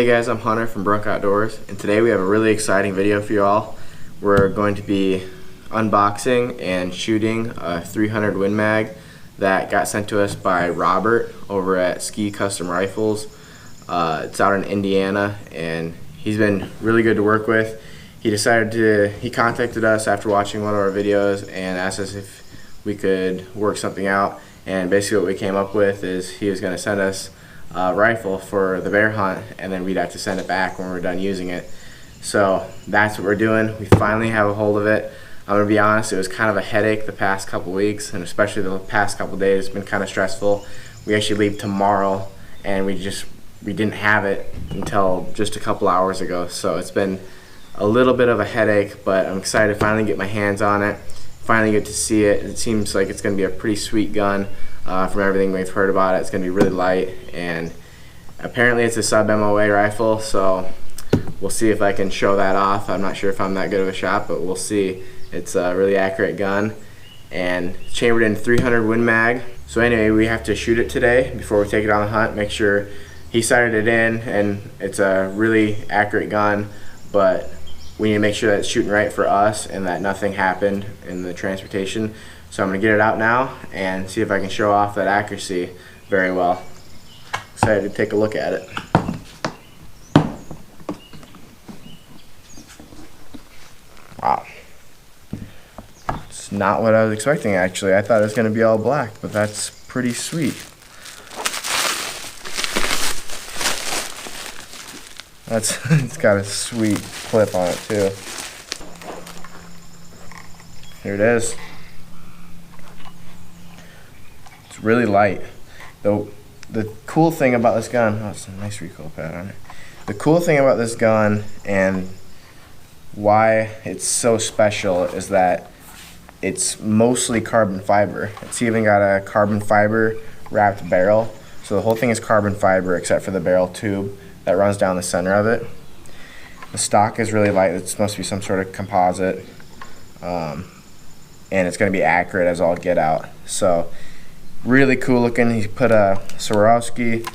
Hey guys, I'm Hunter from Brook Outdoors, and today we have a really exciting video for you all. We're going to be unboxing and shooting a 300 Win Mag that got sent to us by Robert over at Ski Custom Rifles. It's out in Indiana, and he's been really good to work with. He contacted us after watching one of our videos and asked us if we could work something out, and basically what we came up with is he was going to send us rifle for the bear hunt, and then we'd have to send it back when we're done using it. So that's what we're doing. We finally have a hold of it. I'm gonna be honest, it was kind of a headache the past couple weeks, and especially the past couple days. It's been kind of stressful. We actually leave tomorrow, and we didn't have it until just a couple hours ago. So it's been a little bit of a headache, but I'm excited to finally get my hands on it, finally get to see it. It seems like it's gonna be a pretty sweet gun. From everything we've heard about it, it's going to be really light, and apparently it's a sub-MOA rifle, so we'll see if I can show that off. I'm not sure if I'm that good of a shot, but we'll see. It's a really accurate gun, and chambered in 300 Win Mag. So anyway, we have to shoot it today before we take it on the hunt, make sure he sighted it in, and it's a really accurate gun, but we need to make sure that it's shooting right for us and that nothing happened in the transportation. So I'm going to get it out now and see if I can show off that accuracy very well. Excited to take a look at it. Wow. It's not what I was expecting, actually. I thought it was going to be all black, but that's pretty sweet. It's got a sweet clip on it too. Here it is. Really light. The cool thing about this gun, oh, it's a nice recoil pad on it. The cool thing about this gun and why it's so special is that it's mostly carbon fiber. It's even got a carbon fiber wrapped barrel. So the whole thing is carbon fiber except for the barrel tube that runs down the center of it. The stock is really light. It's supposed to be some sort of composite, and it's going to be accurate as all get out. So really cool looking. He put a Swarivski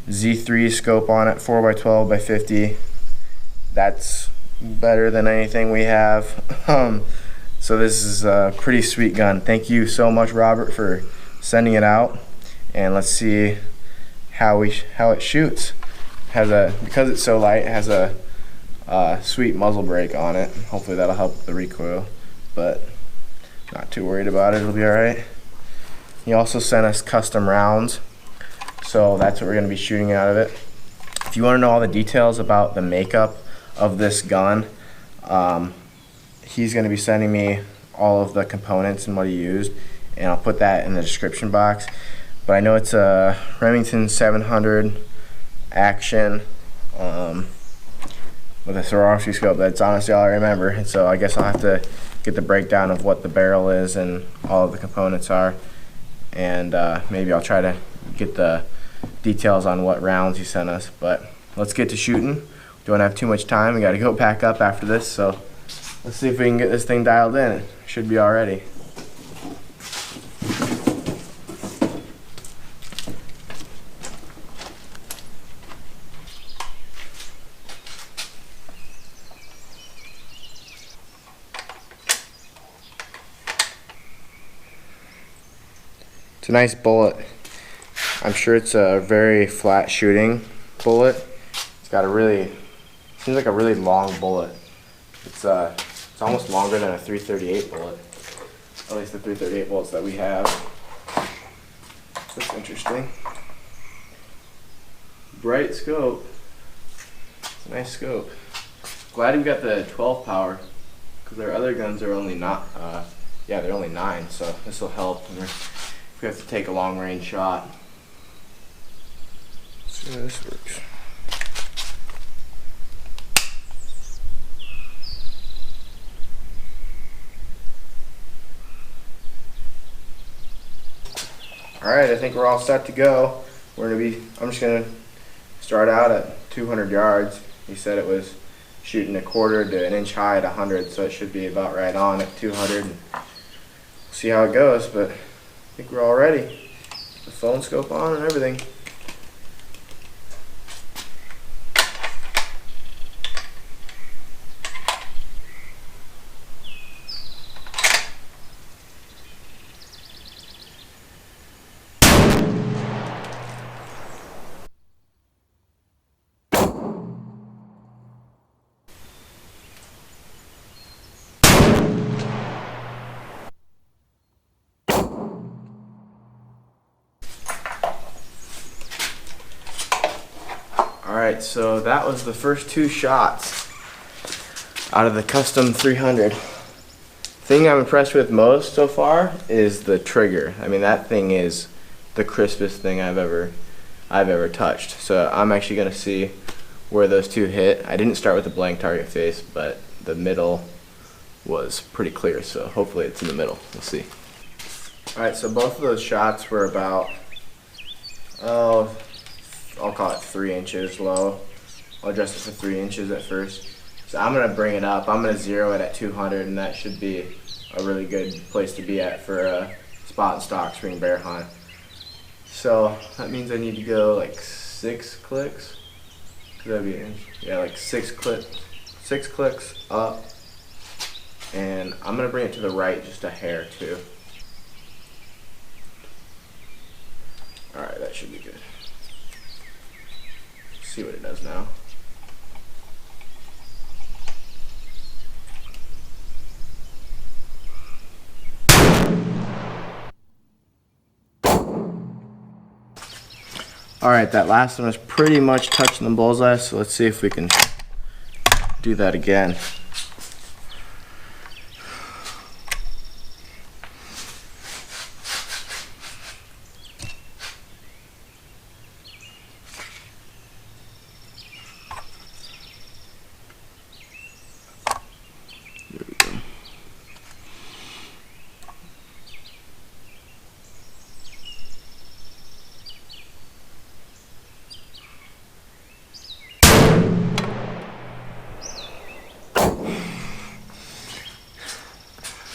Z3 scope on it, 4x12x50. That's better than anything we have. So this is a pretty sweet gun. Thank you so much, Robert, for sending it out. And let's see how it shoots. Because it's so light, it has a sweet muzzle brake on it. Hopefully that'll help with the recoil, but not too worried about it. It'll be all right. He also sent us custom rounds, so that's what we're going to be shooting out of it. If you want to know all the details about the makeup of this gun, he's going to be sending me all of the components and what he used, and I'll put that in the description box. But I know it's a Remington 700 action with a Swarovski scope. That's honestly all I remember, and so I guess I'll have to get the breakdown of what the barrel is and all of the components are. And maybe I'll try to get the details on what rounds he sent us. But let's get to shooting. Don't have too much time. We got to go pack up after this, so let's see if we can get this thing dialed in. It should be all ready. It's a nice bullet. I'm sure it's a very flat shooting bullet. It's got seems like a really long bullet. It's almost longer than a 338 bullet. At least the 338 bullets that we have. That's interesting. Bright scope. It's a nice scope. Glad we got the 12 power, because our other guns are only not. Yeah, they're only 9, so this will help. We have to take a long range shot. Let's see how this works. Alright, I think we're all set to go. I'm just gonna start out at 200 yards. He said it was shooting a quarter to an inch high at 100, so it should be about right on at 200. We'll see how it goes, but I think we're all ready. The phone scope on and everything. Alright, so that was the first 2 shots out of the custom 300. Thing I'm impressed with most so far is the trigger. I mean, that thing is the crispest thing I've ever touched. So I'm actually gonna see where those 2 hit. I didn't start with a blank target face, but the middle was pretty clear, so hopefully it's in the middle. We'll see. Alright, so both of those shots were about, I'll call it 3 inches low. I'll adjust it to 3 inches at first. So I'm gonna bring it up. I'm gonna zero it at 200, and that should be a really good place to be at for a spot and stock spring bear hunt. So that means I need to go like 6 clicks. Could that be an inch? Yeah, like 6 clicks up. And I'm gonna bring it to the right just a hair too. Alright, that should be good. See what it does now. Alright, that last one was pretty much touching the bullseye, so let's see if we can do that again. There we go.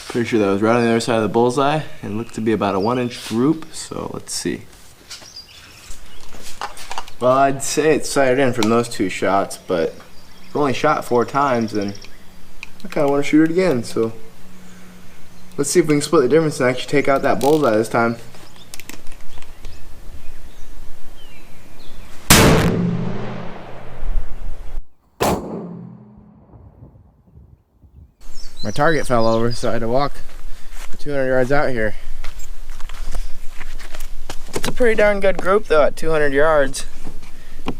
Pretty sure that was right on the other side of the bullseye and looked to be about a 1-inch group, so let's see. Well, I'd say it's sighted in from those 2 shots, but I've only shot 4 times and I kind of want to shoot it again, so let's see if we can split the difference and actually take out that bullseye this time. My target fell over, so I had to walk 200 yards out here. It's a pretty darn good group though at 200 yards.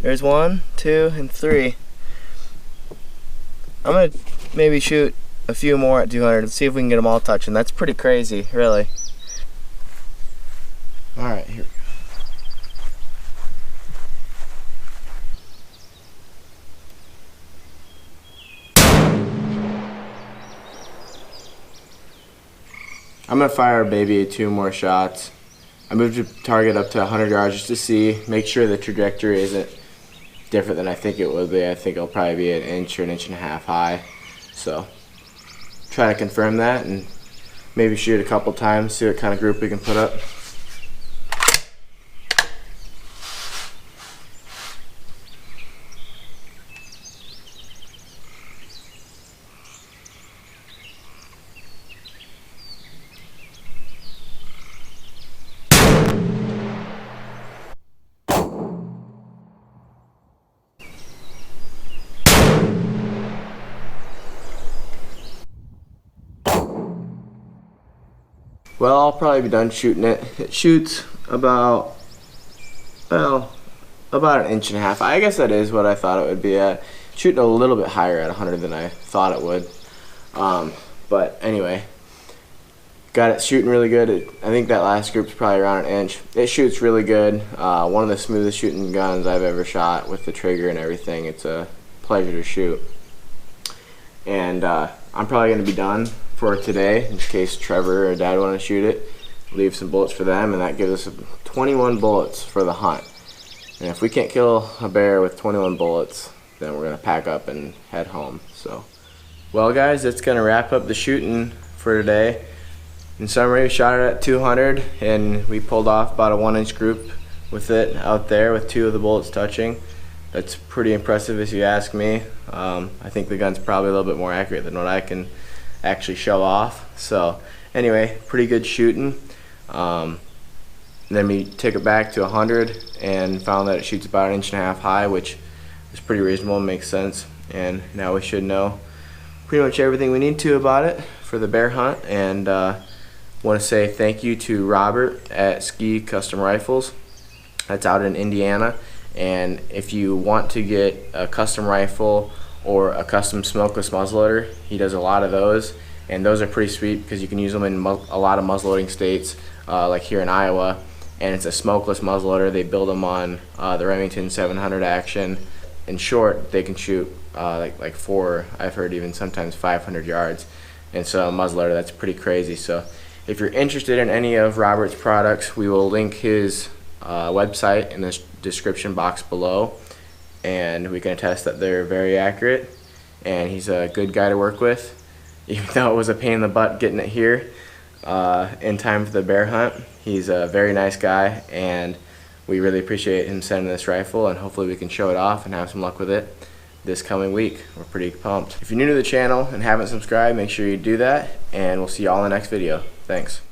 There's 1, 2, and 3. I'm gonna maybe shoot a few more at 200 and see if we can get them all touching. That's pretty crazy, really. Alright, here we go. I'm gonna fire maybe 2 more shots. I moved the target up to 100 yards just to see, make sure the trajectory isn't different than I think it will be. I think it'll probably be an inch or an inch and a half high. So, try to confirm that and maybe shoot a couple times, see what kind of group we can put up. Well, I'll probably be done shooting it. It shoots about, well, about an inch and a half. I guess that is what I thought it would be at. Shooting a little bit higher at 100 than I thought it would. But anyway, got it shooting really good. I think that last group's probably around an inch. It shoots really good. One of the smoothest shooting guns I've ever shot with the trigger and everything. It's a pleasure to shoot. And I'm probably going to be done for today in case Trevor or Dad want to shoot it. Leave some bullets for them, and that gives us 21 bullets for the hunt. And if we can't kill a bear with 21 bullets, then we're going to pack up and head home. So, well guys, that's going to wrap up the shooting for today. In summary, we shot it at 200 and we pulled off about a 1-inch group with it out there with 2 of the bullets touching. That's pretty impressive if you ask me. I think the gun's probably a little bit more accurate than what I can actually show off. So anyway, pretty good shooting. Then we took it back to 100 and found that it shoots about an inch and a half high, which is pretty reasonable and makes sense. And now we should know pretty much everything we need to about it for the bear hunt. And want to say thank you to Robert at Ski Custom Rifles. That's out in Indiana. And if you want to get a custom rifle or a custom smokeless muzzleloader, he does a lot of those, and those are pretty sweet because you can use them in a lot of muzzleloading states, like here in Iowa. And it's a smokeless muzzleloader. They build them on the Remington 700 action. In short, they can shoot like 4, I've heard even sometimes 500 yards. And so a muzzleloader, that's pretty crazy. So if you're interested in any of Robert's products, we will link his website in the description box below, and we can attest that they're very accurate, and he's a good guy to work with. Even though it was a pain in the butt getting it here in time for the bear hunt, he's a very nice guy, and we really appreciate him sending this rifle, and hopefully we can show it off and have some luck with it this coming week. We're pretty pumped. If you're new to the channel and haven't subscribed, make sure you do that, and we'll see you all in the next video. Thanks.